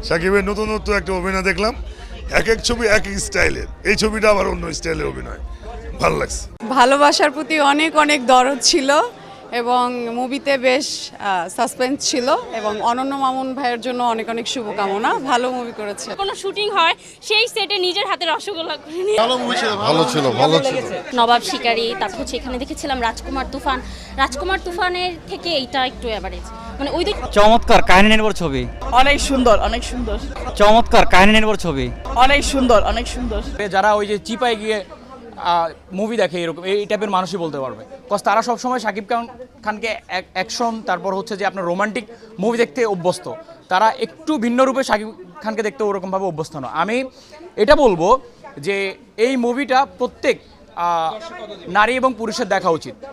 সাকিবের নতুনত্ব একটা অভিনয় দেখলাম, এক এক ছবি এক এক স্টাইলের, এই ছবিটা আবার অন্য স্টাইলের অভিনয়, ভালো লাগছে। ভালোবাসার প্রতি অনেক অনেক দরদ ছিল এবং মুভিতে বেশ সাসপেন্স ছিল এবং অনন্য মামুন ভাইয়ের জন্য অনেক অনেক শুভকামনা। ভালো মুভি করেছে। কোনো শুটিং হয় সেই সেটে নিজের হাতে রসগোল্লা করে নিয়ে ভালো ছিল। নবাব শিকারী, তারপর হচ্ছে এখানে দেখেছিলাম রাজকুমার তুফানের থেকে এইটা একটু অ্যাভারেজ, মানে ওই চমৎকার কাহিনী নির্ভর ছবি, অনেক সুন্দর, অনেক সুন্দর, চমৎকার কাহিনী নির্ভর ছবি, অনেক সুন্দর, অনেক সুন্দর। যারা ওই যে চিপায় গিয়ে মুভি দেখে এরকম এই টাইপের মানুষই বলতে পারবে, কজ তারা সবসময় শাকিব খানকে অ্যাকশন তারপর হচ্ছে যে আপনার রোমান্টিক মুভি দেখতে অভ্যস্ত, তারা একটু ভিন্ন রূপে শাকিব খানকে দেখতে ওরকমভাবে অভ্যস্ত না। আমি এটা বলবো যে এই মুভিটা প্রত্যেক নারী এবং পুরুষের দেখা উচিত।